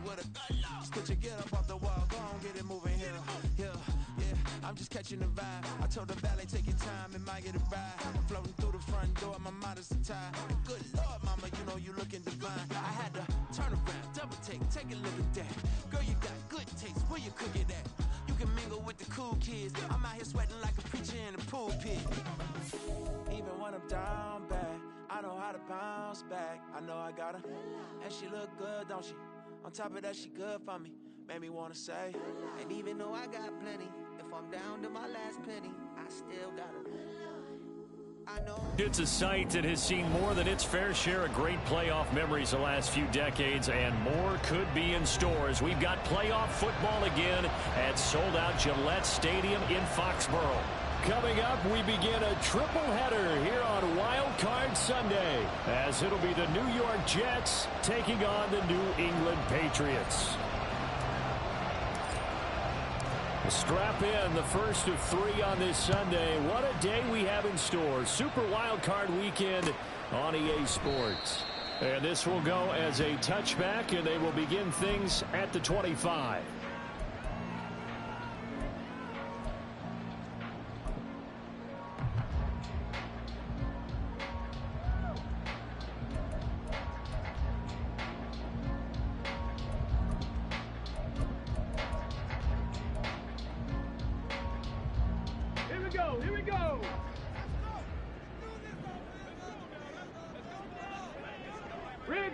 with a just put your get up off the wall, go on, get it moving here. Yeah, I'm just catching the vibe. I told the valet, take your time, it might get a ride. Floating through the front door, my modest attire. Good Lord, mama, you know you looking divine. I had to turn around, double take a look at that. Girl, you got good taste, where you cook it at? You can mingle with the cool kids. I'm out here sweating like a preacher in a pool pit. Even when I'm down bad, I know how to bounce back. I know I got her, and she look good, don't she? On top of that, she good for me. Made me wanna say, and even though I got plenty, if I'm down to my last penny, I still got her. I know. It's a site that has seen more than its fair share of great playoff memories the last few decades, and more could be in store as we've got playoff football again at sold-out Gillette Stadium in Foxborough. Coming up, we begin a triple header here on Wildcard Sunday, as it'll be the New York Jets taking on the New England Patriots. Strap in, the first of 3 on this Sunday. What a day we have in store. Super Wildcard Weekend on EA Sports. And this will go as a touchback, and they will begin things at the 25. Here we go.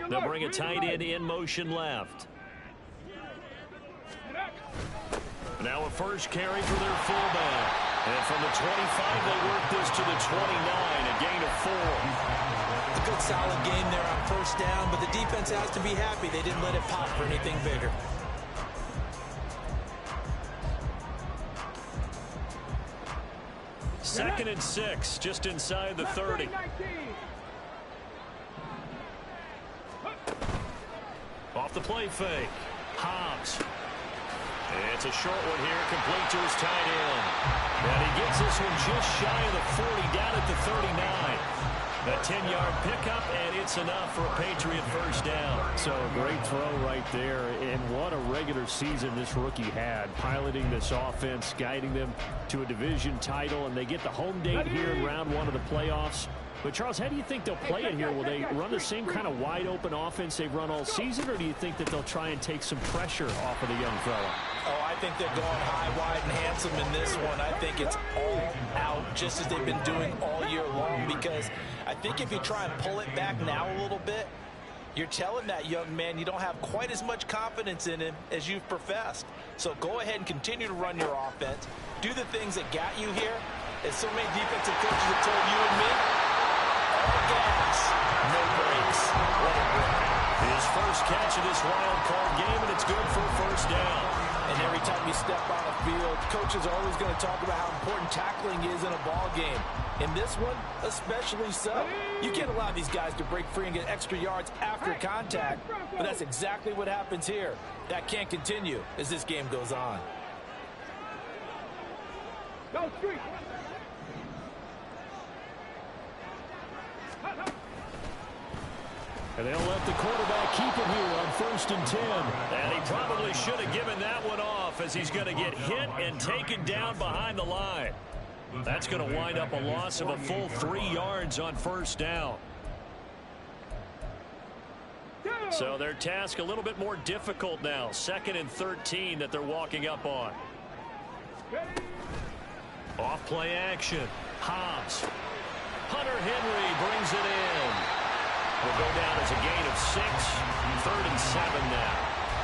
They'll bring a tight end in motion left. Now a first carry for their fullback. And from the 25, they work this to the 29, a gain of 4. A good solid game there on first down, but the defense has to be happy they didn't let it pop for anything bigger. Second and 6, just inside the 30. Off the play fake. Hobbs. It's a short one here, complete to his tight end. And he gets this one just shy of the 40, down at the 39. A 10-yard pickup, and it's enough for a Patriot first down. So a great throw right there, and what a regular season this rookie had, piloting this offense, guiding them to a division title, and they get the home date here in round 1 of the playoffs. But, Charles, how do you think they'll play it here? Will they run the same kind of wide-open offense they've run all season, or do you think that they'll try and take some pressure off of the young fella? Oh, I think they're going high, wide, and handsome in this one. I think it's all out, just as they've been doing all year long, because I think if you try and pull it back now a little bit, you're telling that young man you don't have quite as much confidence in him as you've professed. So go ahead and continue to run your offense. Do the things that got you here. As so many defensive coaches have told you and me, all gas, no brakes. What a break. His first catch of this wild card game, and it's good for a first down. And every time you step on a field, coaches are always going to talk about how important tackling is in a ball game. In this one, especially so. You can't allow these guys to break free and get extra yards after contact, but that's exactly what happens here. That can't continue as this game goes on. Go street. And they'll let the quarterback keep it here on 1st and 10. And he probably should have given that one off, as he's going to get hit and taken down behind the line. That's going to wind up a loss of a full 3 yards on first down. So their task a little bit more difficult now. 2nd and 13 that they're walking up on. Off play action. Hobbs. Hunter Henry brings it in. Will go down as a gain of 6. 3rd and 7 now.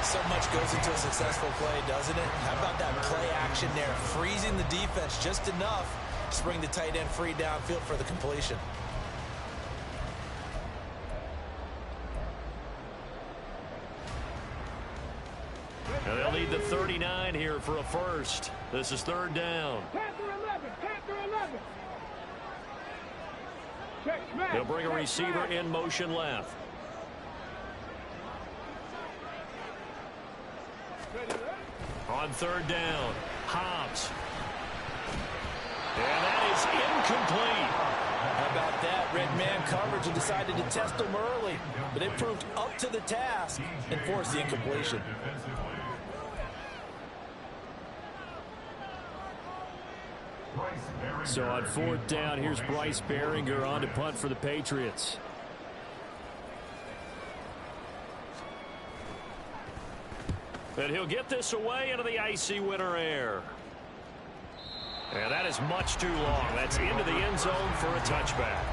So much goes into a successful play, doesn't it? How about that play action there? Freezing the defense just enough to bring the tight end free downfield for the completion. And they'll need the 39 here for a first. This is 3rd down. Panther 11. They'll bring a receiver in motion left. On 3rd down, Hobbs. And that is incomplete. How about that? Red man coverage and decided to test them early. But they proved up to the task and forced the incompletion. So on 4th down, here's Bryce Behringer on to punt for the Patriots. And he'll get this away into the icy winter air. And that is much too long. That's into the end zone for a touchback.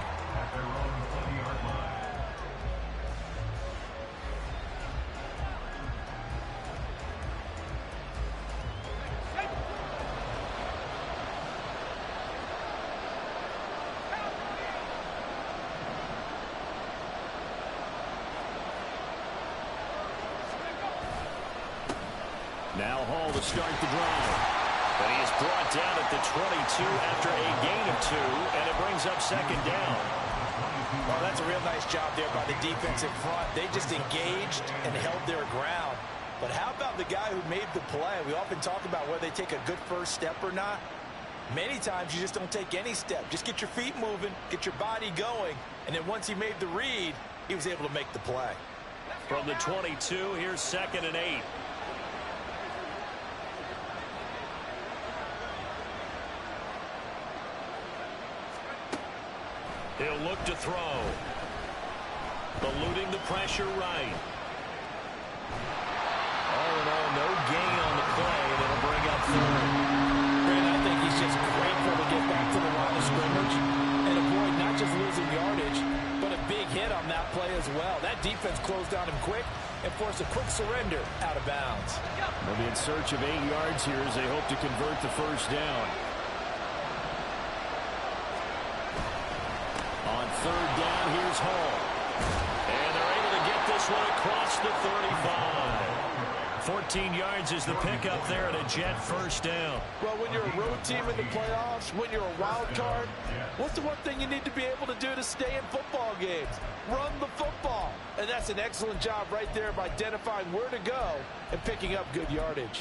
Now Hall to start the drive. And he is brought down at the 22 after a gain of 2, and it brings up 2nd down. Well, that's a real nice job there by the defense in front. They just engaged and held their ground. But how about the guy who made the play? We often talk about whether they take a good first step or not. Many times you just don't take any step. Just get your feet moving, get your body going, and then once he made the read, he was able to make the play. From the 22, here's 2nd and 8. He'll look to throw. Eluding the pressure right. All in all, no gain on the play, and it'll bring up 3rd. And I think he's just grateful to get back to the line of scrimmage and avoid not just losing yardage, but a big hit on that play as well. That defense closed down him quick and forced a quick surrender out of bounds. They'll be in search of 8 yards here as they hope to convert the 1st down. On 3rd down, here's Hall. And they're able to get this one across the 35. 14 yards is the pickup there at a Jet 1st down. Well, when you're a road team in the playoffs, when you're a wild card, what's the one thing you need to be able to do to stay in football games? Run the football. And that's an excellent job right there of identifying where to go and picking up good yardage.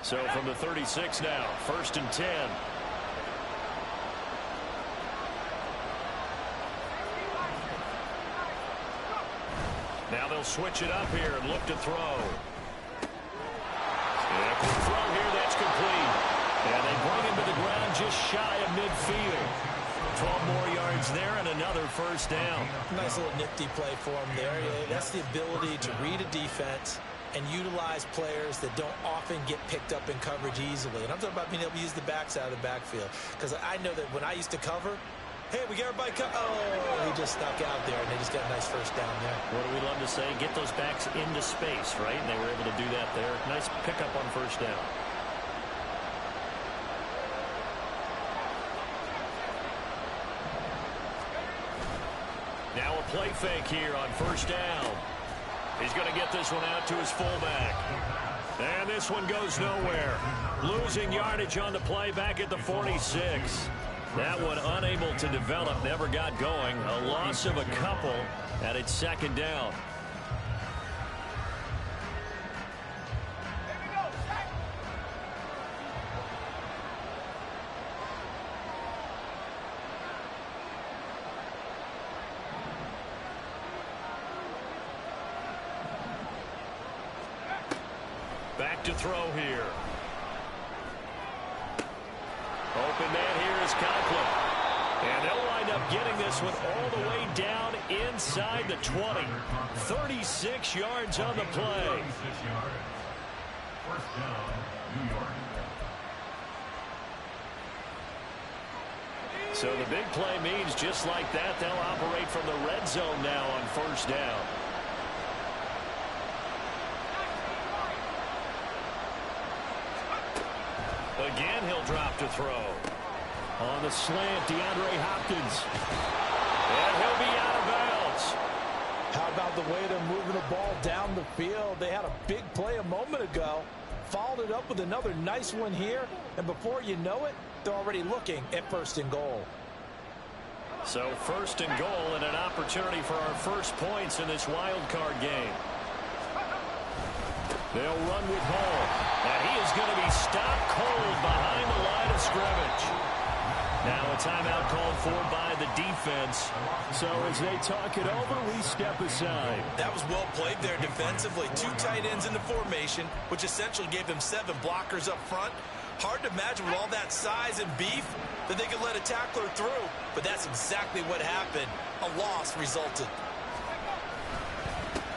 So from the 36 now, 1st and 10. Now they'll switch it up here and look to throw. And a quick throw here, that's complete. And they bring him to the ground just shy of midfield. 12 more yards there and another 1st down. Nice little nifty play for him there. That's the ability to read a defense and utilize players that don't often get picked up in coverage easily. And I'm talking about being able to use the backs out of the backfield. Because I know that when I used to cover, hey, we got everybody oh, he just stuck out there, and they just got a nice 1st down there. What do we love to say? Get those backs into space, right? And they were able to do that there. Nice pickup on 1st down. Now a play fake here on 1st down. He's going to get this one out to his fullback. And this one goes nowhere. Losing yardage on the play back at the 46. That one unable to develop, never got going. A loss of a couple, and it's 2nd down. Back to throw here. Open man here is Conklin. And they'll wind up getting this one all the way down inside the 20. 36 yards on the play. So the big play means just like that, they'll operate from the red zone now on 1st down. Again, he'll drop to throw. On the slant, DeAndre Hopkins. And he'll be out of bounds. How about the way they're moving the ball down the field? They had a big play a moment ago. Followed it up with another nice one here. And before you know it, they're already looking at 1st and goal. So 1st and goal and an opportunity for our first points in this wild card game. They'll run with Hall. And he is going to be stopped cold behind the line of scrimmage. Now a timeout called for by the defense. So as they talk it over, we step aside. That was well played there defensively. 2 tight ends in the formation, which essentially gave them 7 blockers up front. Hard to imagine with all that size and beef that they could let a tackler through. But that's exactly what happened. A loss resulted.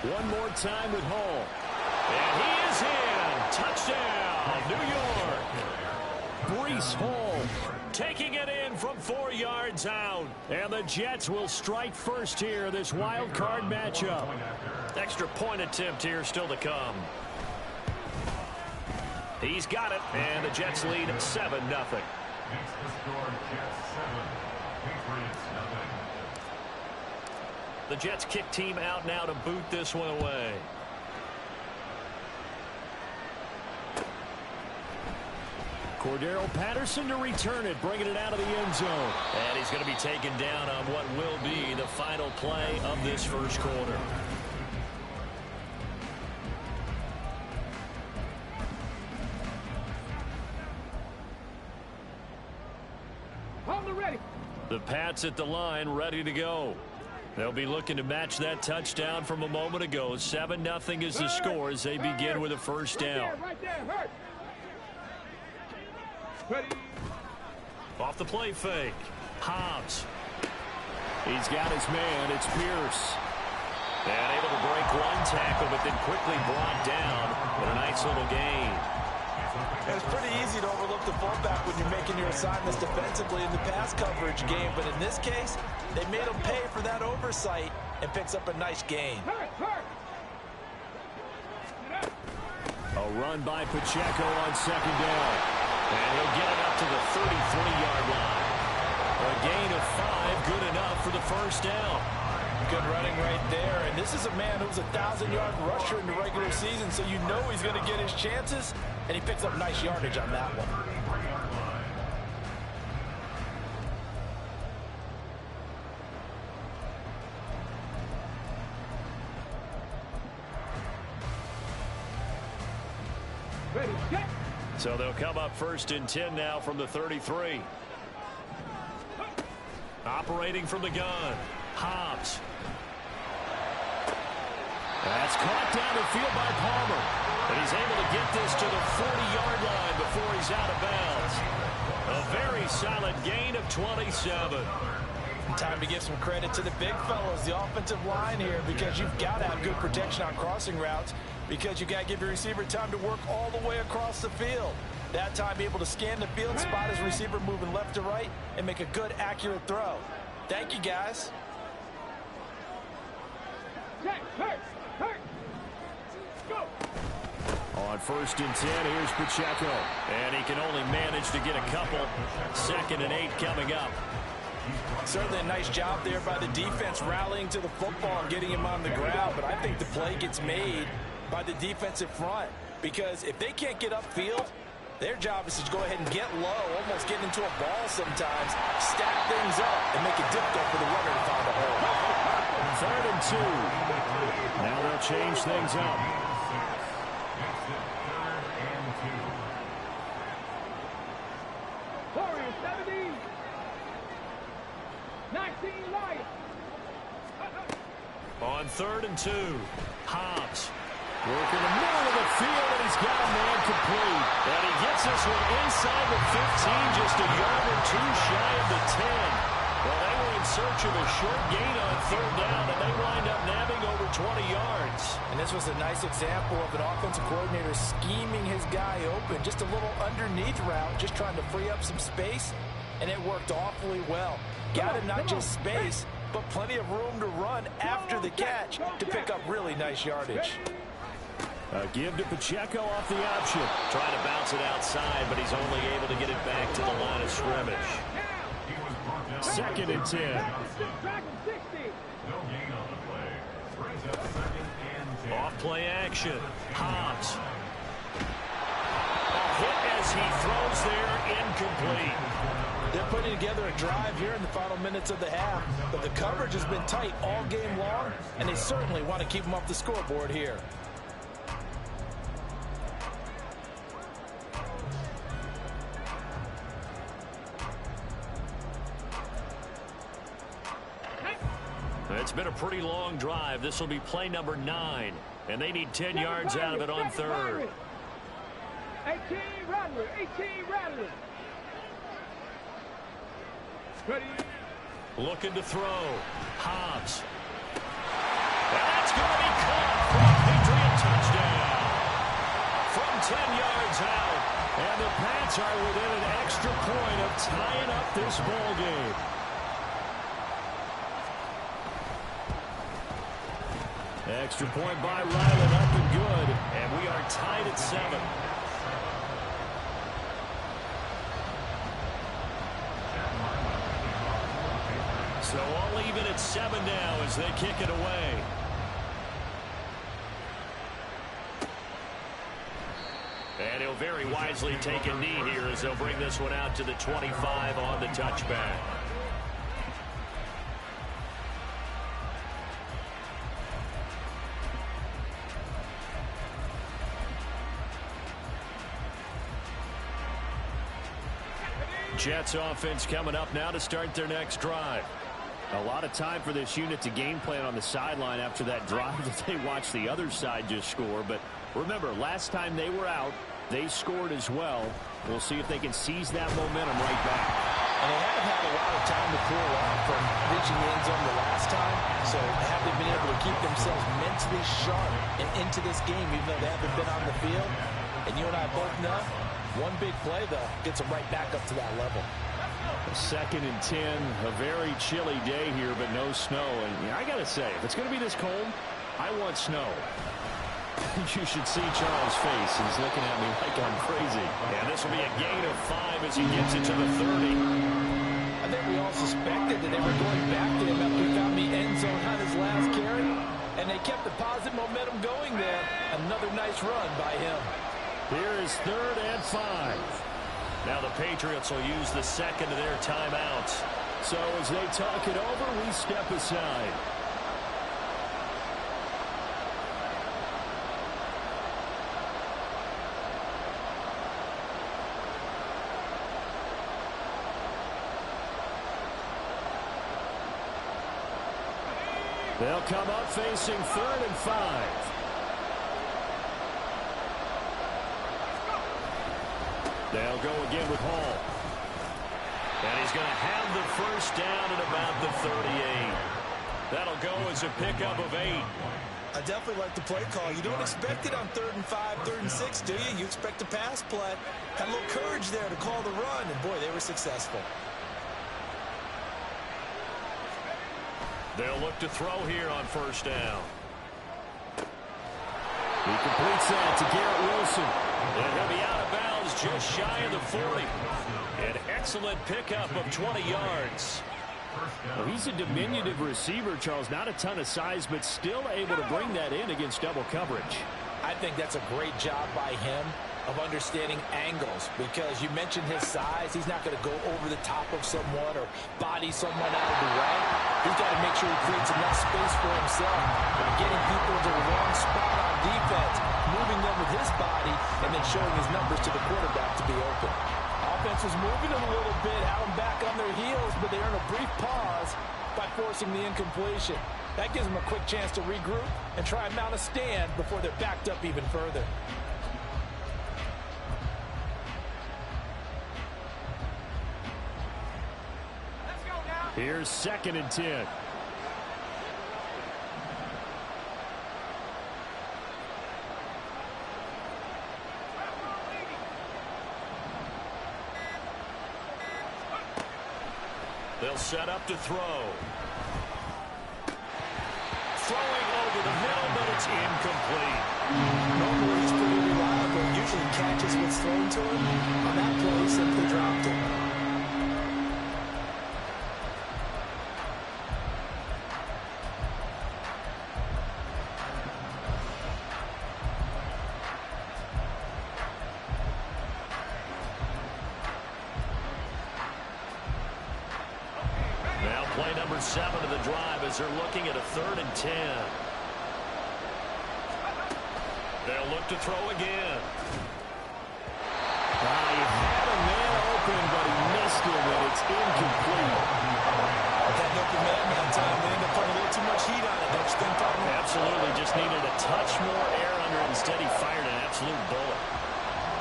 One more time with Hall. And he is in. Touchdown, New York. Breece Hall taking it in from 4 yards out. And the Jets will strike first here, this wild card matchup. Extra point attempt here still to come. He's got it, and the Jets lead 7-0. It's the score, Jets 7, Patriots 0. The Jets kick team out now to boot this one away. Cordero Patterson to return it, bringing it out of the end zone. And he's going to be taken down on what will be the final play of this first quarter. The Pats at the line, ready to go. They'll be looking to match that touchdown from a moment ago. 7-0 is the score as they begin with a first down. Off the play fake. Hobbs. He's got his man. It's Pierce. And able to break one tackle, but then quickly brought down with a nice little gain. It's pretty easy to overlook the fullback when you're making your assignments defensively in the pass coverage game. But in this case, they made him pay for that oversight and picks up a nice gain. A run by Pacheco on second down. And he'll get it up to the 33-yard line. A gain of 5, good enough for the first down. Good running right there. And this is a man who's a 1,000-yard rusher in the regular season, so you know he's going to get his chances. And he picks up nice yardage on that one. So they'll come up 1st and 10 now from the 33. Operating from the gun. Hobbs. That's caught down the field by Palmer. And he's able to get this to the 40-yard line before he's out of bounds. A very solid gain of 27. Time to give some credit to the big fellas, the offensive line here, because you've got to have good protection on crossing routes, because you've got to give your receiver time to work all the way across the field. That time, be able to scan the field, spot his receiver moving left to right, and make a good, accurate throw. Thank you, guys. On 1st and 10, here's Pacheco. And he can only manage to get a couple. 2nd and 8 coming up. Certainly a nice job there by the defense rallying to the football and getting him on the ground. But I think the play gets made by the defensive front, because if they can't get upfield, their job is to go ahead and get low, almost get into a ball sometimes, stack things up, and make it difficult for the runner to find a hole. 3rd and 2. Now they'll change things up. Warriors 70. 19 Lions. On 3rd and 2. Hobbs. Working the middle of the field, and he's got a man complete. And he gets this one inside the 15, just a yard or 2 shy of the 10. Well, they were in search of a short gain on 3rd down, and they wind up nabbing over 20 yards. And this was a nice example of an offensive coordinator scheming his guy open. Just a little underneath route, just trying to free up some space, and it worked awfully well. Got him not just space, but plenty of room to run after the catch to pick up really nice yardage. A give to Pacheco off the option. Trying to bounce it outside, but he's only able to get it back to the line of scrimmage. 2nd and 10. Off play action. Hobbs. A hit as he throws there, incomplete. They're putting together a drive here in the final minutes of the half, but the coverage has been tight all game long, and they certainly want to keep them off the scoreboard here. It's been a pretty long drive. This will be play number 9. And they need 10 yards out of it on third. 18 Rattler. 18 Rattler. Ready. Looking to throw. Hobbs. That's going to be caught for a Patriot touchdown. From 10 yards out. And the Pats are within an extra point of tying up this ball game. Extra point by Ryland, up and good. And we are tied at 7. So all even at 7 now as they kick it away. And he'll very wisely take a knee here as they'll bring this one out to the 25 on the touchback. Jets offense coming up now to start their next drive. A lot of time for this unit to game plan on the sideline after that drive that they watched the other side just score. But remember, last time they were out, they scored as well. We'll see if they can seize that momentum right back. And they haven't had a lot of time to cool off from reaching the end zone the last time. So have they been able to keep themselves mentally sharp and into this game even though they haven't been on the field? And you and I both know, one big play, though, gets them right back up to that level. 2nd and 10, a very chilly day here, but no snow. And I got to say, if it's going to be this cold, I want snow. You should see Charles' face. He's looking at me like I'm crazy. And this will be a gain of 5 as he gets it to the 30. I think we all suspected that they were going back to him after he found the end zone on his last carry. And they kept the positive momentum going there. Another nice run by him. Here is 3rd and 5. Now the Patriots will use the second of their timeouts. So as they talk it over, we step aside. They'll come up facing 3rd and 5. They'll go again with Hall. And he's going to have the first down at about the 38. That'll go as a pickup of 8. I definitely like the play call. You don't expect it on 3rd and 5, 3rd and 6, do you? You expect a pass play. Had a little courage there to call the run, and boy, they were successful. They'll look to throw here on 1st down. He completes that to Garrett Wilson. And he'll be out of bounds just shy of the 40. An excellent pickup of 20 yards. Well, he's a diminutive receiver, Charles. Not a ton of size, but still able to bring that in against double coverage. I think that's a great job by him of understanding angles, because you mentioned his size. He's not going to go over the top of someone or body someone out of the way. He's got to make sure he creates enough space for himself by getting people into the wrong spot on defense, moving them with his body, and then showing his numbers to the quarterback to be open. Offense was moving them a little bit, had them back on their heels, but they earn a brief pause by forcing the incompletion. That gives them a quick chance to regroup and try and mount a stand before they're backed up even further. Here's 2nd and 10. They'll set up to throw. Throwing over the middle, but it's incomplete. Normally he's pretty reliable. Usually catches what's thrown to him. On that play, he simply dropped it. Play number 7 of the drive as they're looking at a 3rd and 10. They'll look to throw again. He had a man open, but he missed him, and it's incomplete. That open man that time, they end up putting a little too much just needed a touch more air under it. Instead, he fired an absolute bullet.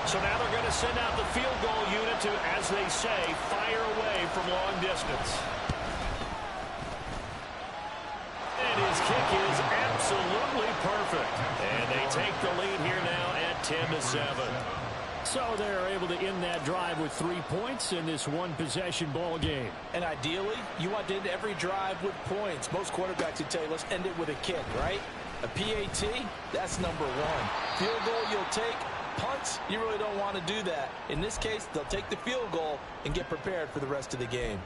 So now they're going to send out the field goal unit to, as they say, fire away from long distance. And his kick is absolutely perfect. And they take the lead here now at 10-7. So they're able to end that drive with 3 points in this one-possession ball game. And ideally, you want to end every drive with points. Most quarterbacks would tell you, let's end it with a kick, right? A PAT, that's number one. Field goal you'll take. Punts, you really don't want to do that. In this case, they'll take the field goal and get prepared for the rest of the game.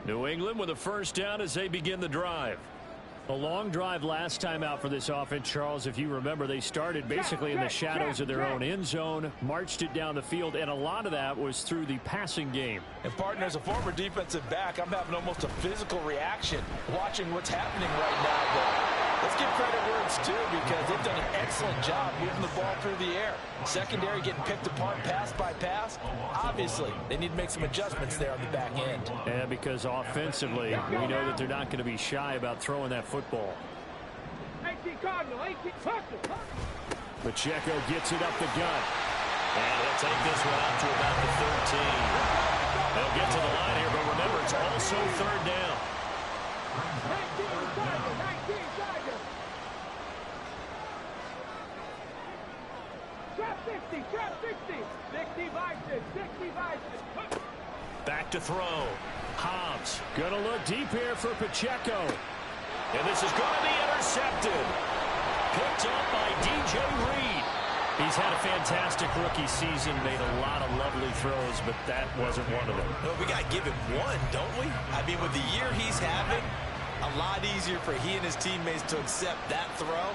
New England with a first down as they begin the drive. A long drive last time out for this offense, Charles. If you remember, they started basically in the shadows of their own end zone, marched it down the field, and a lot of that was through the passing game. And, partner, as a former defensive back, I'm having almost a physical reaction watching what's happening right now. But let's give credit where it's due because they've done an excellent job moving the ball through the air. Secondary getting picked apart pass by pass. Obviously, they need to make some adjustments there on the back end. And because offensively, we know that they're not going to be shy about throwing that football. 18 Cardinal, 18 Cardinal. Pacheco gets it up the gut. And he'll take this one out to about the 13. They'll get to the line here, but remember, it's also third down. 19 Cardinal, 19 Cardinal. Trap 60, trap 60. 60 Vikings, 60 Vikings. Back to throw. Hobbs. Gonna look deep here for Pacheco. And this is going to be intercepted. Picked up by DJ Reed. He's had a fantastic rookie season, made a lot of lovely throws, but that wasn't one of them. Well, we got to give him one, don't we? I mean, with the year he's having, a lot easier for he and his teammates to accept that throw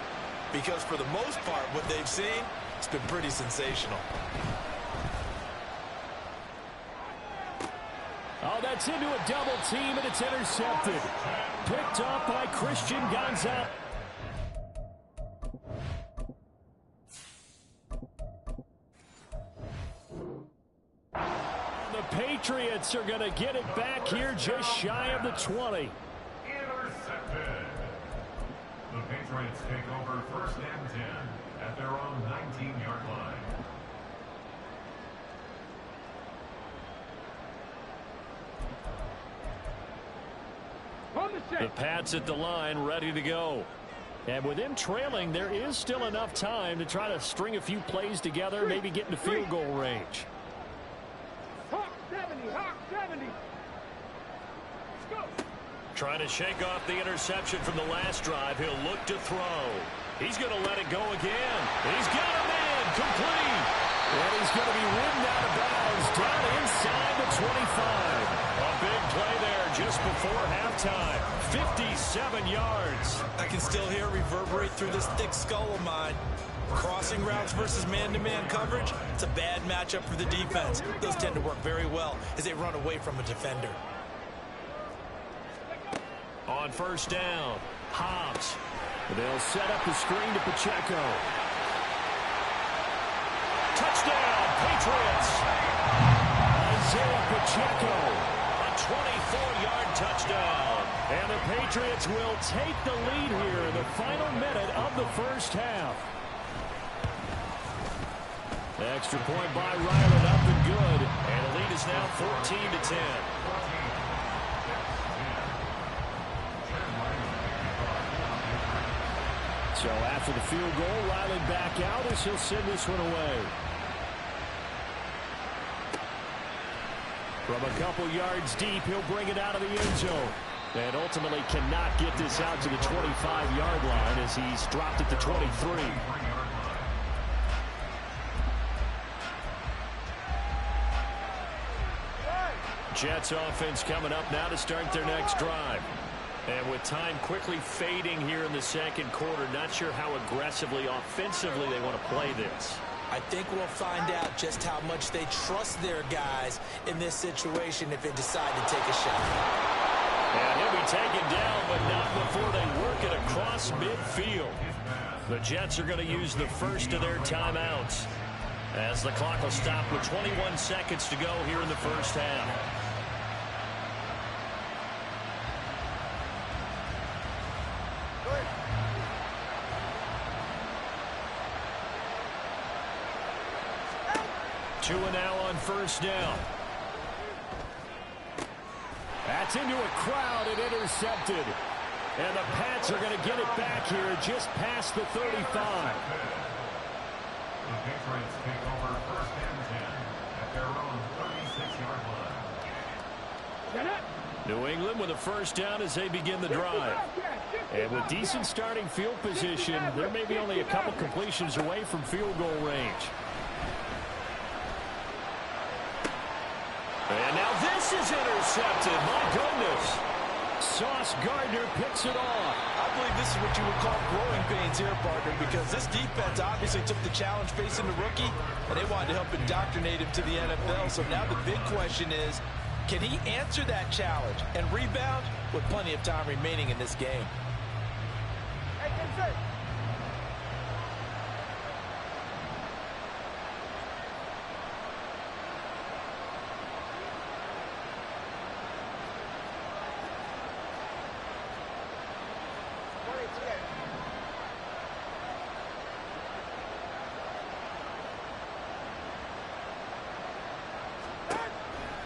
because for the most part, what they've seen, it's been pretty sensational. Oh, that's into a double team, and it's intercepted. Picked up by Christian Gonzalez. The Patriots are going to get it back here just shy of the 20. Intercepted. The Patriots take over first and 10 at their own 19-yard line. The Pats at the line, ready to go. And with them trailing, there is still enough time to try to string a few plays together, maybe get into field goal range. Hawk 70, Hawk 70. Let's go. Trying to shake off the interception from the last drive. He'll look to throw. He's going to let it go again. He's got a man complete. And he's going to be ridden out of bounds down inside the 25. A big play there just before halftime. 57 yards. I can still hear it reverberate through this thick skull of mine. Crossing routes versus man-to-man coverage, it's a bad matchup for the defense. Those tend to work very well as they run away from a defender. On first down, Hobbs. They'll set up the screen to Pacheco. Touchdown, Patriots. Isaiah Pacheco. A 24-yard touchdown. And the Patriots will take the lead here in the final minute of the first half. Extra point by Ryland, up and good. And the lead is now 14-10. So after the field goal, Riley back out as he'll send this one away. From a couple yards deep, he'll bring it out of the end zone. And ultimately cannot get this out to the 25-yard line as he's dropped at the 23. Jets offense coming up now to start their next drive. And with time quickly fading here in the second quarter, not sure how aggressively, offensively they want to play this. I think we'll find out just how much they trust their guys in this situation if they decide to take a shot. And he'll be taken down, but not before they work it across midfield. The Jets are going to use the first of their timeouts as the clock will stop with 21 seconds to go here in the first half. Tua now on first down. That's into a crowd and intercepted. And the Pats are going to get it back here just past the 35. The Patriots take over first and 10 at their own 36-yard line. New England with a first down as they begin the drive. And with decent starting field position, there may be only a couple completions away from field goal range. And now this is intercepted. My goodness. Sauce Gardner picks it off. I believe this is what you would call growing pains here, partner, because this defense obviously took the challenge facing the rookie, and they wanted to help indoctrinate him to the NFL. So now the big question is, can he answer that challenge and rebound with plenty of time remaining in this game? Hey, insert.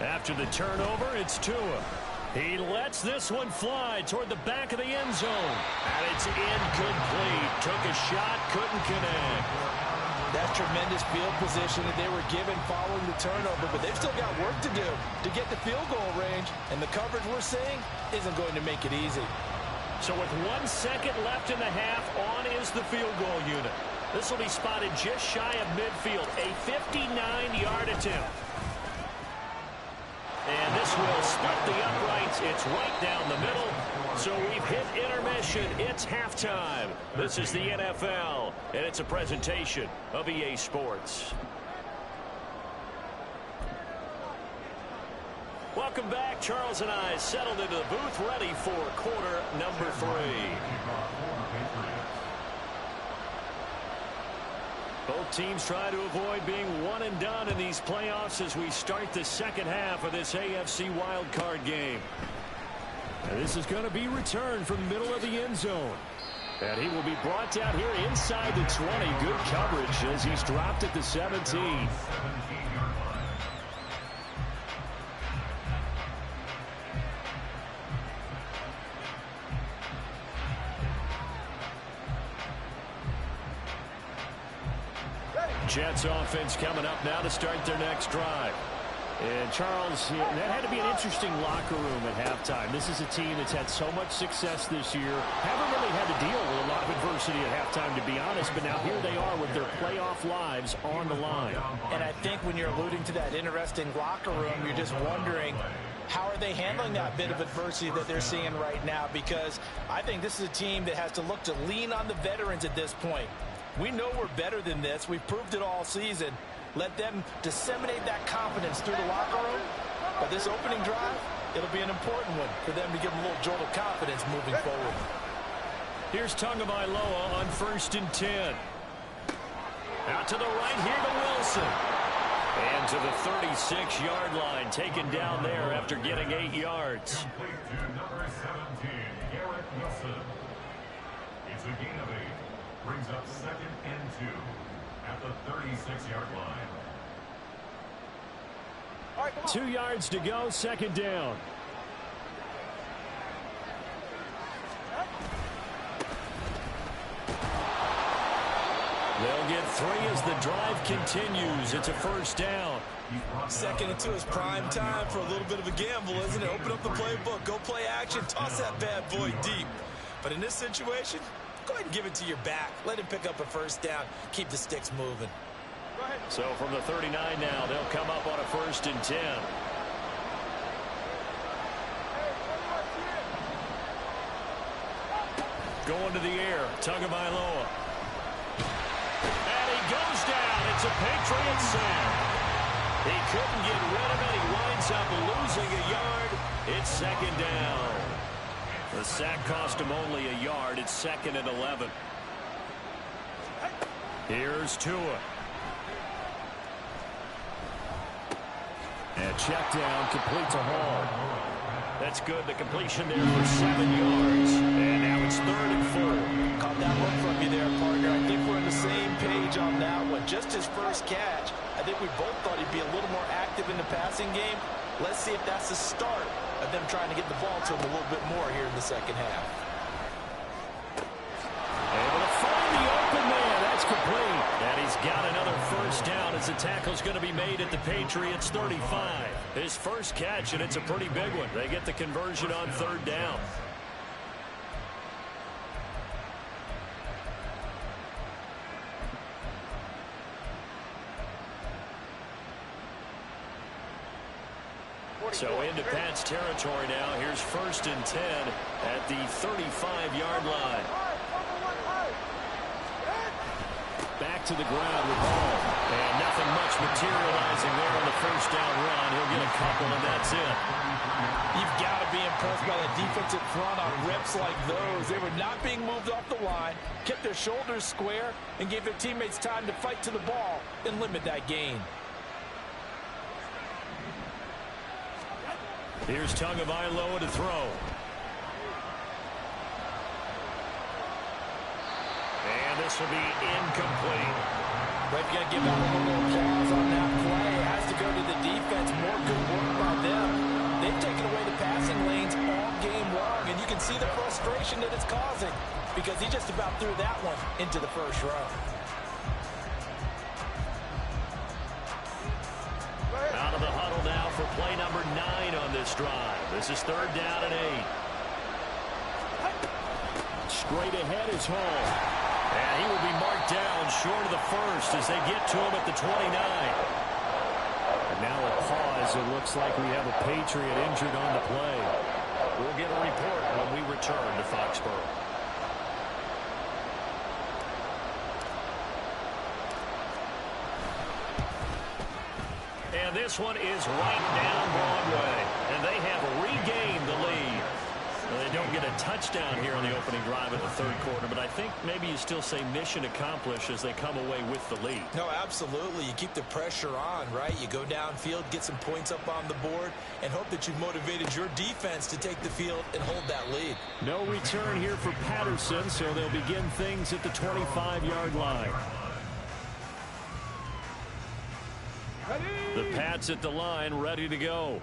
After the turnover, it's Tua. He lets this one fly toward the back of the end zone. And it's incomplete. Took a shot, couldn't connect. That's tremendous field position that they were given following the turnover, but they've still got work to do to get the field goal range, and the coverage we're seeing isn't going to make it easy. So with 1 second left in the half, on is the field goal unit. This will be spotted just shy of midfield, a 59-yard attempt. And this will split the uprights. It's right down the middle. So we've hit intermission. It's halftime. This is the NFL, and it's a presentation of EA Sports. Welcome back. Charles and I settled into the booth, ready for quarter number 3. Both teams try to avoid being one and done in these playoffs as we start the second half of this AFC Wildcard game. And this is going to be returned from the middle of the end zone. And he will be brought down here inside the 20. Good coverage as he's dropped at the 17. Jets offense coming up now to start their next drive. And Charles, that had to be an interesting locker room at halftime. This is a team that's had so much success this year. Haven't really had to deal with a lot of adversity at halftime, to be honest. But now here they are with their playoff lives on the line. And I think when you're alluding to that interesting locker room, you're just wondering, how are they handling that bit of adversity that they're seeing right now? Because I think this is a team that has to look to lean on the veterans at this point. We know we're better than this. We've proved it all season. Let them disseminate that confidence through the locker room. But this opening drive, it'll be an important one for them to give them a little jolt of confidence moving forward. Here's Tagovailoa on 1st and 10. Out to the right here to Wilson. And to the 36-yard line, taken down there after getting 8 yards. Complete to number 17, Garrett Wilson. It's a gain of 8. Brings up 2nd and 2 at the 36-yard line. All right, come on. 2 yards to go, 2nd down. They'll get 3 as the drive continues. It's a 1st down. 2nd and 2 is prime time for a little bit of a gamble, isn't it? Open up the playbook, go play action, toss that bad boy deep. But in this situation, go ahead and give it to your back. Let him pick up a 1st down. Keep the sticks moving. Go ahead. So from the 39 now, they'll come up on a 1st and 10. Hey, Going to the air, Tagovailoa. And he goes down. It's a Patriots sack. He couldn't get rid of it. He winds up losing a yard. It's 2nd down. The sack cost him only a yard. It's 2nd and 11. Here's Tua. And check down, complete to Hall. That's good. The completion there for 7 yards. And now it's 3rd and 4. Caught that one from you there, partner. I think we're on the same page on that one. Just his first catch. I I think we both thought he'd be a little more active in the passing game. Let's see if that's the start of them trying to get the ball to him a little bit more here in the second half. Able to find the open man. That's complete. And he's got another first down as the tackle's going to be made at the Patriots 35. His first catch, and it's a pretty big one. They get the conversion on third down. So into Pat's territory now. Here's 1st and 10 at the 35-yard line. Back to the ground with Hall. And nothing much materializing there on the first down run. He'll get a couple, and that's it. You've got to be impressed by the defensive front on reps like those. They were not being moved off the line, kept their shoulders square, and gave their teammates time to fight to the ball and limit that gain. Here's Tagovailoa to throw. And this will be incomplete. We've got to give out a little applause on that play. It has to go to the defense. More good work by them. They've taken away the passing lanes all game long, and you can see the frustration that it's causing because he just about threw that one into the first row. Out of the huddle now for play number 9 on this drive. This is 3rd down and 8. Straight ahead is Hall. And he will be marked down short of the first as they get to him at the 29. And now a pause. It looks like we have a Patriot injured on the play. We'll get a report when we return to Foxborough. And this one is right down Broadway. And they have regained the lead. Well, they don't get a touchdown here on the opening drive of the third quarter, but I think maybe you still say mission accomplished as they come away with the lead. No, absolutely. You keep the pressure on, right? You go downfield, get some points up on the board, and hope that you've motivated your defense to take the field and hold that lead. No return here for Patterson, so they'll begin things at the 25-yard line. The Pats at the line, ready to go.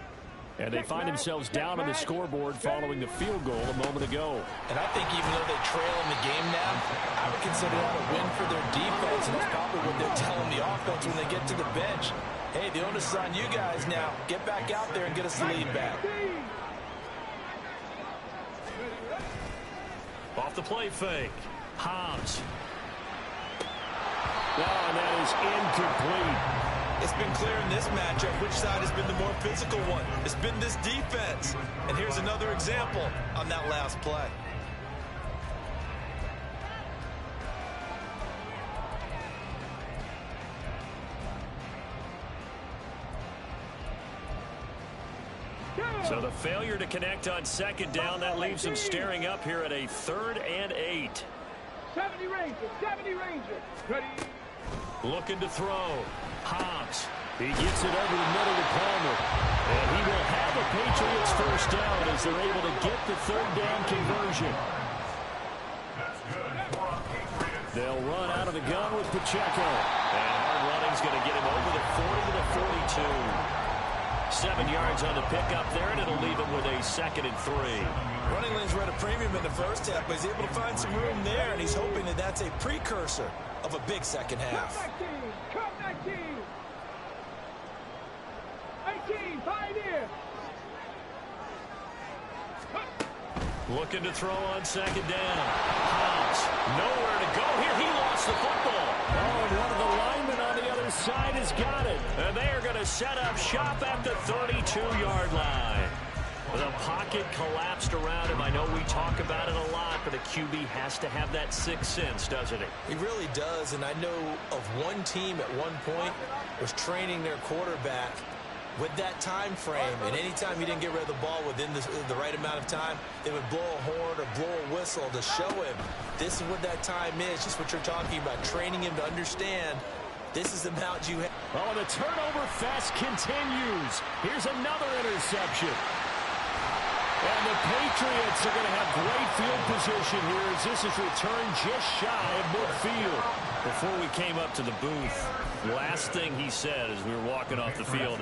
And they find themselves down on the scoreboard following the field goal a moment ago. And I think even though they trail in the game now, I would consider that a win for their defense, and that's probably what they're telling the offense when they get to the bench. Hey, the onus is on you guys now. Get back out there and get us the lead back. Off the play fake. Hobbs. Oh, and that is incomplete. It's been clear in this matchup which side has been the more physical one. It's been this defense. And here's another example on that last play. So the failure to connect on 2nd down, that leaves them staring up here at a 3rd and 8. 70 Rangers, 70 Rangers. Ready. Looking to throw. Hobbs. He gets it over the middle to Palmer. And he will have a Patriots first down as they're able to get the 3rd down conversion. They'll run out of the gun with Pacheco. And hard running's going to get him over the 40 to the 42. 7 yards on the pickup there, and it'll leave him with a 2nd and 3. Running lanes were at a premium in the first half, but he's able to find some room there, and he's hoping that that's a precursor of a big second half. Come 19. 18, Pioneer. Looking to throw on 2nd down. Hobbs, nowhere to go here. He lost the football. Oh, and one of the linemen on the other side has got it. And they are going to set up shop at the 32-yard line. The pocket collapsed around him. I know we talk about it a lot, but a QB has to have that sixth sense, doesn't it? He really does, and I know of one team at one point was training their quarterback with that time frame, and anytime he didn't get rid of the ball within the right amount of time, they would blow a horn or blow a whistle to show him this is what that time is, just what you're talking about, training him to understand this is the amount you have. Oh, the turnover fest continues. Here's another interception. And the Patriots are going to have great field position here as this is returned just shy of midfield. Before we came up to the booth, last thing he said as we were walking off the field,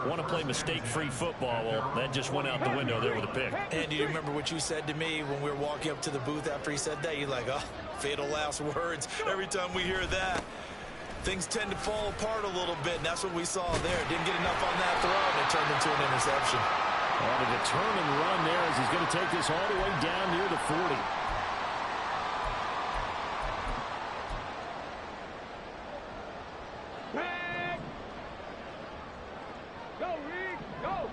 want to play mistake-free football. Well, that just went out the window there with a pick. And do you remember what you said to me when we were walking up to the booth after he said that? You're like, oh, fatal last words. Every time we hear that, things tend to fall apart a little bit, and that's what we saw there. Didn't get enough on that throw, and it turned into an interception. And a determined run there as he's going to take this all the way down near the 40. Go, Reed, go.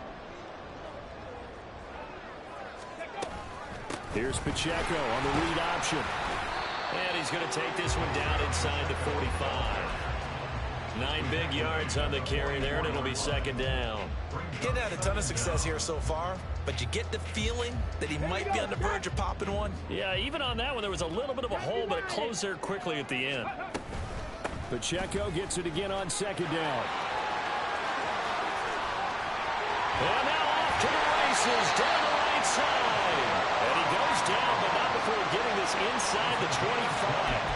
Here's Pacheco on the read option. And he's going to take this one down inside the 45. 9 big yards on the carry there, and it'll be second down. Getting had a ton of success here so far, but you get the feeling that he might be on the verge of popping one. Yeah, even on that one, there was a little bit of a hole, but it closed there quickly at the end. Pacheco gets it again on second down. And now off to the races down the right side. And he goes down, but not before getting this inside the 25.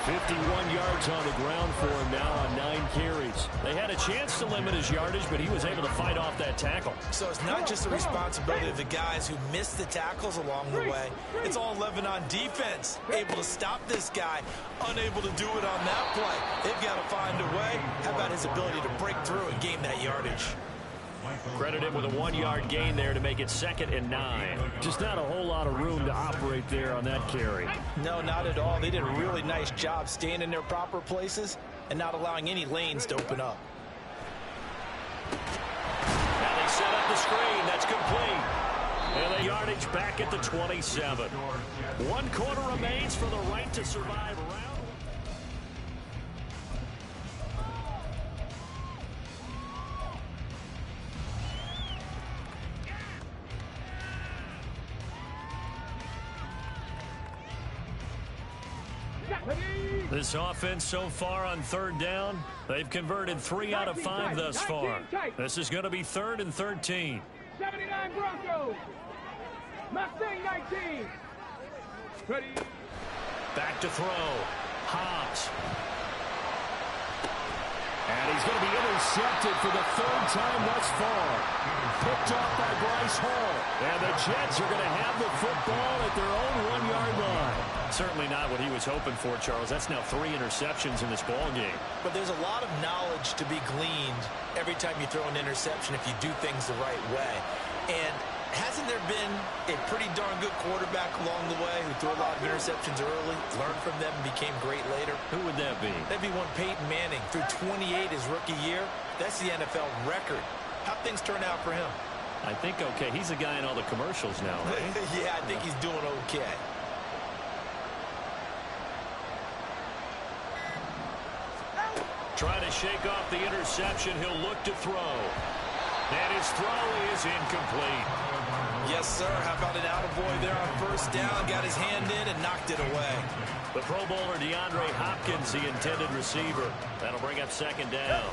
51 yards on the ground for him now on 9 carries. They had a chance to limit his yardage, but he was able to fight off that tackle. So it's not just the responsibility of the guys who missed the tackles along the way. It's all 11 on defense. Able to stop this guy, unable to do it on that play. They've got to find a way. How about his ability to break through and gain that yardage? Credit him with a 1-yard gain there to make it 2nd and 9. Just not a whole lot of room to operate there on that carry. No, not at all. They did a really nice job staying in their proper places and not allowing any lanes to open up. Now they set up the screen. That's complete. And the yardage back at the 27. 1 quarter remains for the right to survive round. This offense so far on 3rd down, they've converted 3 out of 5 thus far. This is going to be 3rd and 13. 79 Broncos. Mustang 19. Ready. Back to throw. Hobbs. And he's going to be intercepted for the 3rd time thus far. Picked off by Bryce Hall. And the Jets are going to have the football at their own 1-yard line. Certainly not what he was hoping for, Charles. That's now 3 interceptions in this ball game. But there's a lot of knowledge to be gleaned every time you throw an interception if you do things the right way. And hasn't there been a pretty darn good quarterback along the way who threw a lot of interceptions early, learned from them, and became great later? Who would that be? That'd be one Peyton Manning. Threw 28 his rookie year. That's the NFL record. How'd things turn out for him? I think okay. He's a guy in all the commercials now, right? Yeah, I think he's doing okay. Trying to shake off the interception. He'll look to throw. And his throw is incomplete. Yes, sir. How about an attaboy there on 1st down? Got his hand in and knocked it away. The Pro Bowler DeAndre Hopkins, the intended receiver. That'll bring up 2nd down.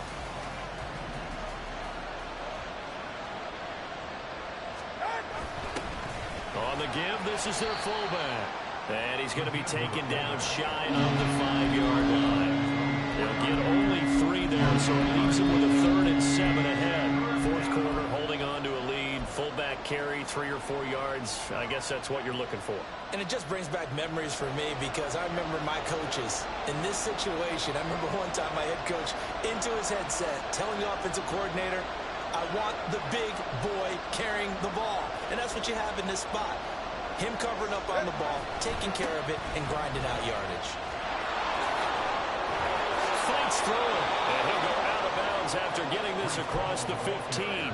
On the give, this is their fullback. And he's going to be taken down shy of the 5-yard line. They'll get only 3 there, so it leaves him with a 3rd and 7 ahead. 4th quarter, holding on to a lead. Fullback carry, 3 or 4 yards. I guess that's what you're looking for. And it just brings back memories for me because I remember my coaches in this situation. I remember one time my head coach into his headset telling the offensive coordinator, I want the big boy carrying the ball. And that's what you have in this spot. Him covering up on the ball, taking care of it, and grinding out yardage. Fights through it. And he'll go out of bounds after getting this across the 15.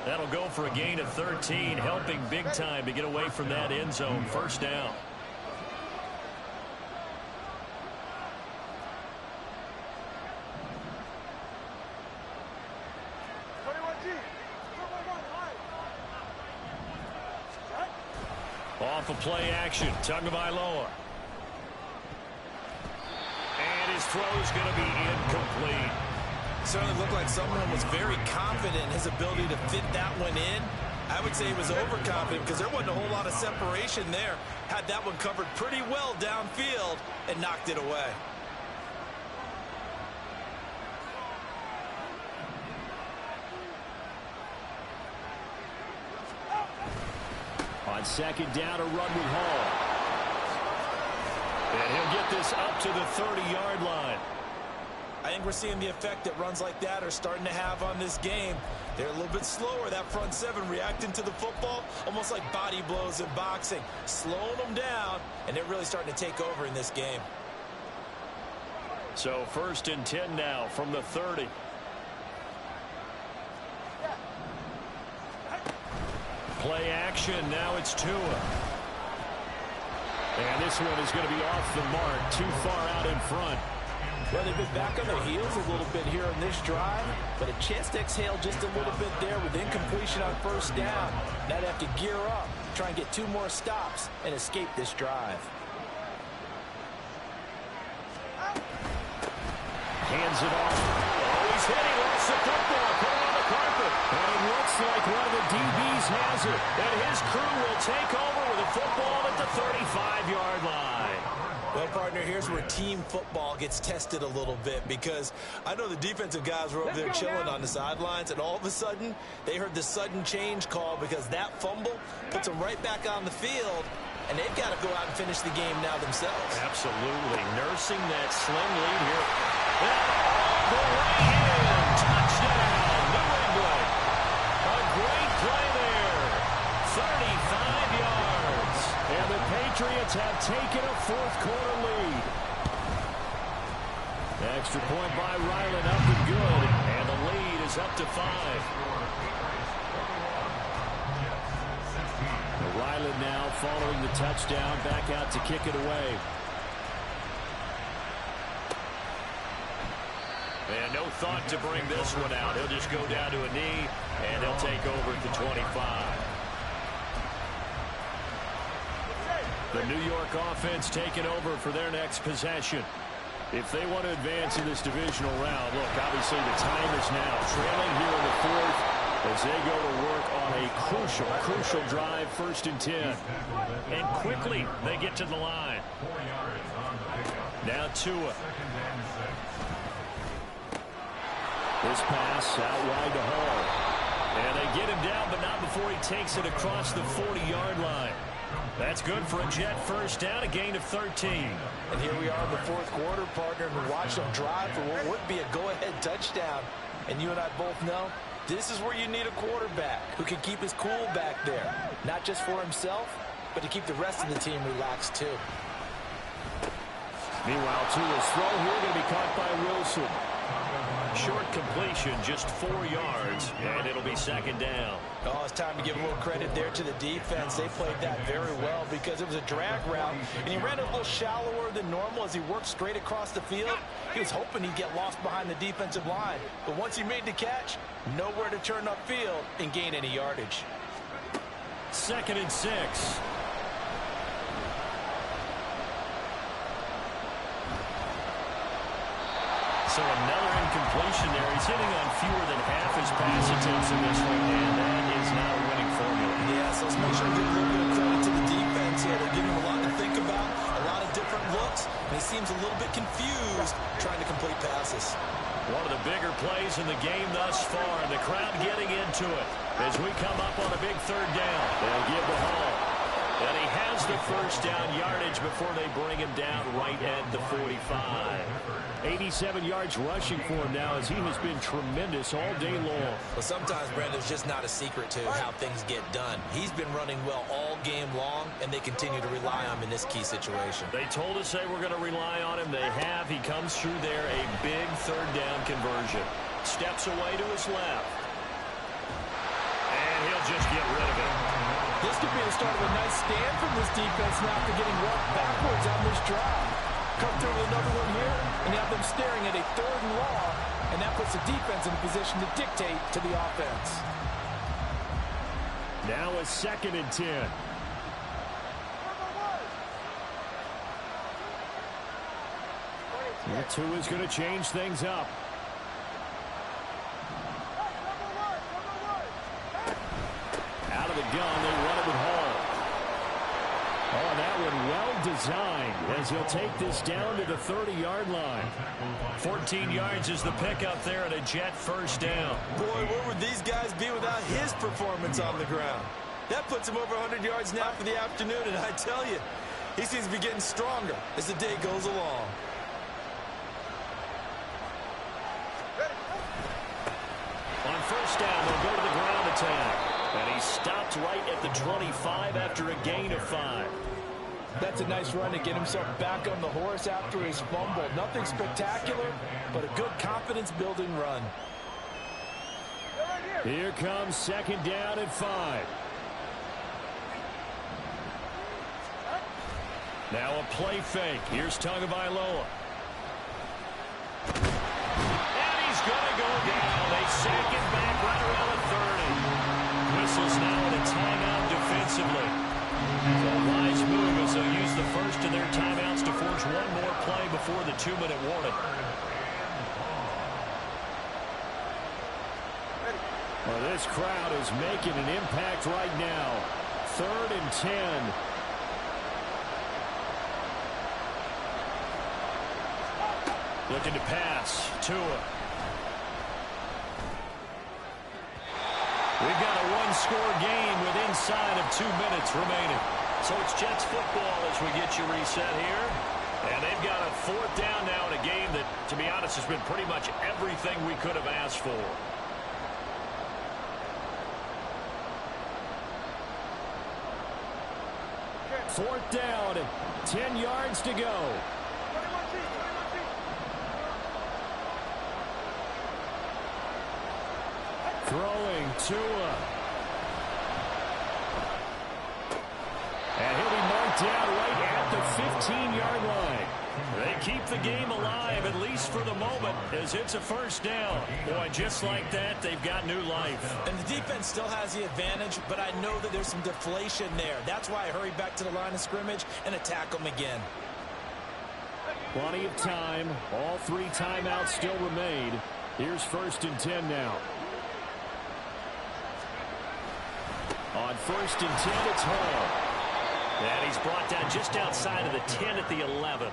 That'll go for a gain of 13, helping big time to get away from that end zone. 1st down. Off of play action, Tagovailoa. And his throw is going to be incomplete. Certainly looked like someone was very confident in his ability to fit that one in. I would say he was overconfident because there wasn't a whole lot of separation there. Had that one covered pretty well downfield and knocked it away. On second down, a run with Hall. And he'll get this up to the 30-yard line. I think we're seeing the effect that runs like that are starting to have on this game. They're a little bit slower, that front seven, reacting to the football, almost like body blows in boxing, slowing them down, and they're really starting to take over in this game. So 1st and 10 now from the 30. Play action, now it's Tua. And this one is going to be off the mark, too far out in front. Well, they've been back on their heels a little bit here on this drive, but a chance to exhale just a little bit there with incompletion on 1st down. Now they have to gear up, try and get 2 more stops, and escape this drive. Hands it off. Oh, he's hit. He lost the football. Put it on the carpet. And it looks like one of the DBs has it. And his crew will take over with a football at the 35-yard line. Well, partner, here's where team football gets tested a little bit, because I know the defensive guys were over there chilling on the sidelines, and all of a sudden, they heard the sudden change call because that fumble puts them right back on the field, and they've got to go out and finish the game now themselves. Absolutely. Nursing that slim lead here. All the way in. Touchdown, New England. A great play there. 35 yards. And the Patriots have taken a 4th quarter lead. Extra point by Ryland, up and good. And the lead is up to 5. Ryland now following the touchdown, back out to kick it away. And no thought to bring this one out. He'll just go down to a knee, and he'll take over at the 25. The New York offense taking over for their next possession. If they want to advance in this divisional round, look, obviously the time is now. Trailing here in the 4th as they go to work on a crucial drive, 1st and 10. And quickly they get to the line. Now Tua. This pass out wide to Hall. And they get him down, but not before he takes it across the 40-yard line. That's good for a Jet 1st down, a gain of 13. And here we are in the 4th quarter, partner, and we watch them drive for what would be a go-ahead touchdown. And you and I both know this is where you need a quarterback who can keep his cool back there. Not just for himself, but to keep the rest of the team relaxed too. Meanwhile, Tua's throw here going to be caught by Wilson. Short completion, just 4 yards, and it'll be 2nd down. Oh, it's time to give a little credit there to the defense. They played that very well because it was a drag route, and he ran it a little shallower than normal as he worked straight across the field. He was hoping he'd get lost behind the defensive line, but once he made the catch, nowhere to turn upfield and gain any yardage. 2nd and 6. So another incompletion there. He's hitting on fewer than half his pass attempts in this one, and that is not a winning formula. Yeah, so let's make sure to give a little bit of credit to the defense here. They're giving him a lot to think about, a lot of different looks, and he seems a little bit confused trying to complete passes. One of the bigger plays in the game thus far. The crowd getting into it as we come up on a big 3rd down. They'll give the Hall. And he has the 1st down yardage before they bring him down right at the 45. 87 yards rushing for him now as he has been tremendous all day long. Well, sometimes, Brandon, there's just not a secret to how things get done. He's been running well all game long, and they continue to rely on him in this key situation. They told us they were going to rely on him. They have. He comes through there, a big 3rd down conversion. Steps away to his left. And he'll just get rid of it. This could be the start of a nice stand from this defense now after getting walked backwards on this drive. Come through with another one here, and you have them staring at a 3rd and long, and that puts the defense in a position to dictate to the offense. Now a 2nd and 10. And Tua's going to change things up. Out well designed as he'll take this down to the 30-yard line. 14 yards is the pickup there at a Jet first down. Boy, where would these guys be without his performance on the ground? That puts him over 100 yards now for the afternoon, and I tell you, he seems to be getting stronger as the day goes along. On first down, they'll go to the ground attack. And he stopped right at the 25 after a gain of 5. That's a nice run to get himself back on the horse after his fumble. Nothing spectacular, but a good confidence-building run. Here comes second down and 5. Now a play fake. Here's Tagovailoa. And he's going to go down. They sack him back right around the 30. Whistles now in a timeout defensively. So a wise move as they'll use the first of their timeouts to force one more play before the 2-minute warning. Well, this crowd is making an impact right now. 3rd and 10. Looking to pass. Tua. We've got a one-score game with inside of 2 minutes remaining. So it's Jets football as we get you reset here. And they've got a 4th down now in a game that, to be honest, has been pretty much everything we could have asked for. Fourth down, 10 yards to go. Throwing Tua. And he'll be marked down right at the 15-yard line. They keep the game alive, at least for the moment, as it's a first down. Boy, just like that, they've got new life. And the defense still has the advantage, but I know that there's some deflation there. That's why I hurried back to the line of scrimmage and attack them again. Plenty of time. All 3 timeouts still remain. Here's 1st and 10 now. On 1st and 10, it's Hall. And he's brought down just outside of the 10 at the 11.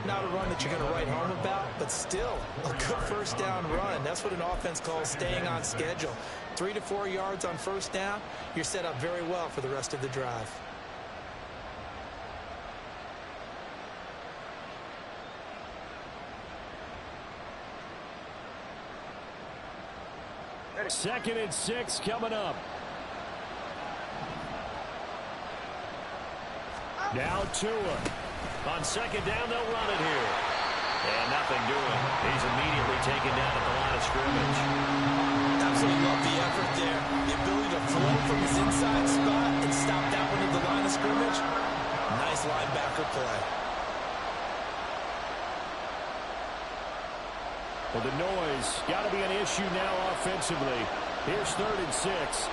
Not a run that you're going to write home about, but still a good first down run. That's what an offense calls staying on schedule. 3 to 4 yards on first down, you're set up very well for the rest of the drive. Second and 6 coming up. Now Tua. On second down, they'll run it here. And nothing doing. He's immediately taken down at the line of scrimmage. Absolutely love the effort there. The ability to flow from his inside spot and stop that one at the line of scrimmage. Nice linebacker play. Well, the noise got to be an issue now offensively. Here's 3rd and 6.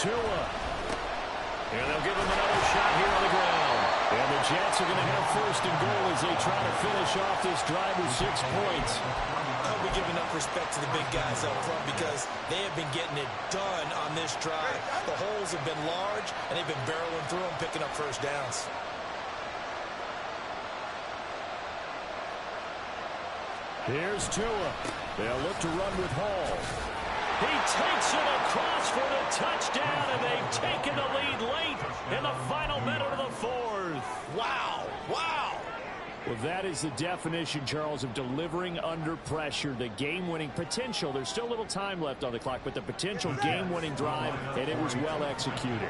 Tua. And they'll give him another shot here on the ground. And the Jets are going to have 1st and goal as they try to finish off this drive with 6 points. I'll be giving up respect to the big guys up front because they have been getting it done on this drive. The holes have been large, and they've been barreling through them, picking up first downs. Here's Tua. They'll look to run with Hall. He takes it across for the touchdown, and they've taken the lead late in the final minute of the 4th. Wow. Wow. Well, that is the definition, Charles, of delivering under pressure. The game-winning potential. There's still a little time left on the clock, but the potential game-winning drive, and it was well executed.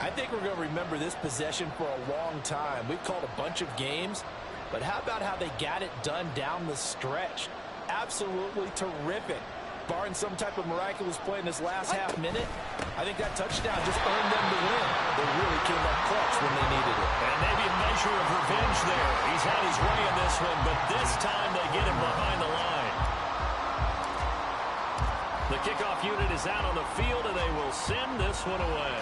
I think we're going to remember this possession for a long time. We've called a bunch of games, but how about how they got it done down the stretch? Absolutely terrific. Barring some type of miraculous play in this last half minute, I think that touchdown just earned them the win. They really came up clutch when they needed it. And maybe a measure of revenge there. He's had his way in this one, but this time they get him behind the line. The kickoff unit is out on the field, and they will send this one away.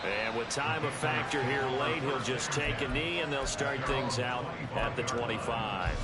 And with time a factor here late, he'll just take a knee, and they'll start things out at the 25.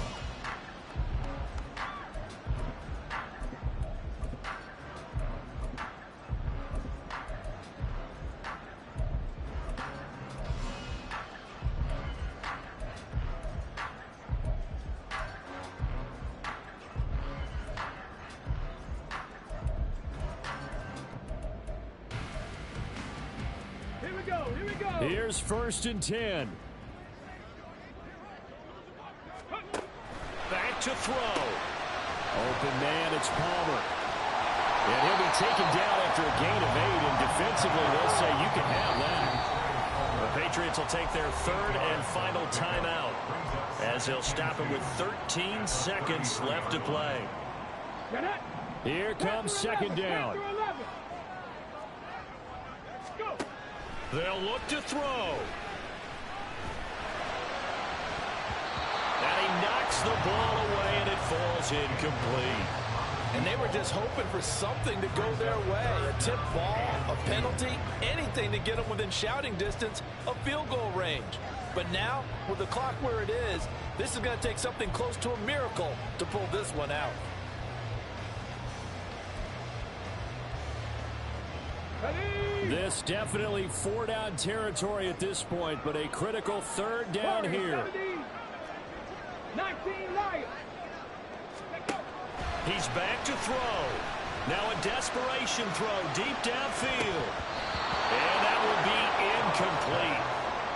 we go. Here's 1st and 10. Back to throw. Open man, it's Palmer. And he'll be taken down after a gain of 8, and defensively they'll say you can have that. The Patriots will take their 3rd and final timeout as they'll stop it with 13 seconds left to play. Here comes 2nd down. They'll look to throw. And he knocks the ball away, and it falls incomplete. And they were just hoping for something to go their way. A tip ball, a penalty, anything to get them within shouting distance of field goal range. But now, with the clock where it is, this is going to take something close to a miracle to pull this one out. This definitely 4-down territory at this point, but a critical 3rd down here. 19 Lions. He's back to throw. Now a desperation throw deep downfield. And that will be incomplete.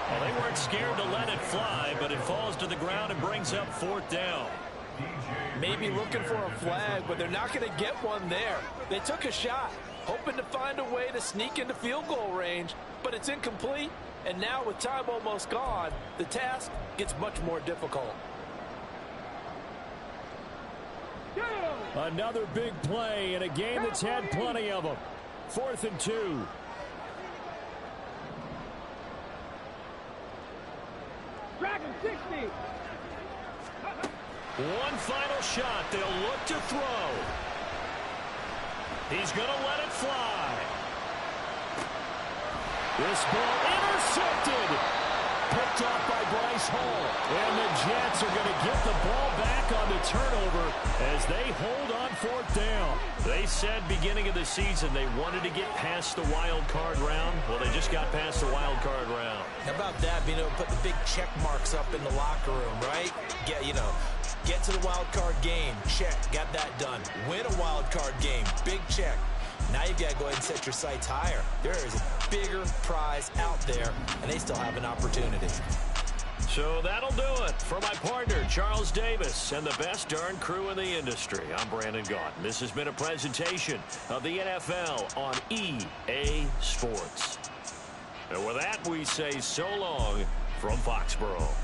Well, they weren't scared to let it fly, but it falls to the ground and brings up 4th down. Maybe looking for a flag, but they're not going to get one there. They took a shot, hoping to find a way to sneak into field goal range, but it's incomplete. And now with time almost gone, the task gets much more difficult. Another big play in a game that's had plenty of them. 4th and 2. Dragon 60. One final shot. They'll look to throw. He's going to let it fly. This ball intercepted. Picked off by Bryce Hall. And the Jets are going to get the ball back on the turnover as they hold on 4th down. They said beginning of the season they wanted to get past the wild card round. Well, they just got past the wild card round. How about that, being able to put the big check marks up in the locker room, right? Get to the wild card game, check, got that done. Win a wild card game, big check. Now you've got to go ahead and set your sights higher. There is a bigger prize out there, and they still have an opportunity. So that'll do it for my partner, Charles Davis, and the best darn crew in the industry. I'm Brandon Gaunt. This has been a presentation of the NFL on EA Sports. And with that, we say so long from Foxborough.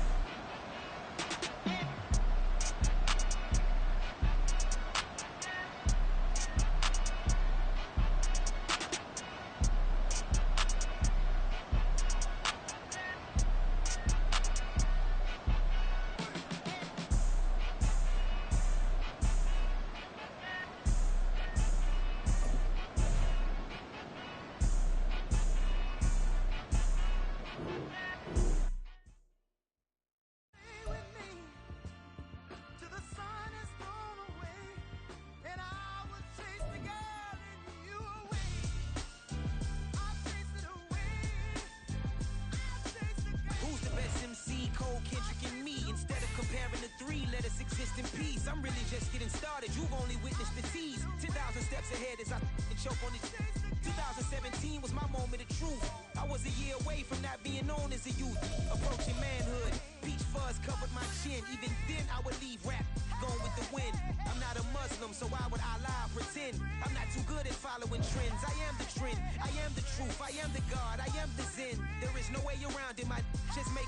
I'm really just getting started. You've only witnessed the tease. 10,000 steps ahead as I choke on this. 2017 was my moment of truth. I was a year away from not being known as a youth. Approaching manhood. Peach fuzz covered my chin. Even then I would leave rap going with the wind. I'm not a Muslim, so why would I lie or pretend? I'm not too good at following trends. I am the trend. I am the truth. I am the God. I am the Zen. There is no way around it. My just make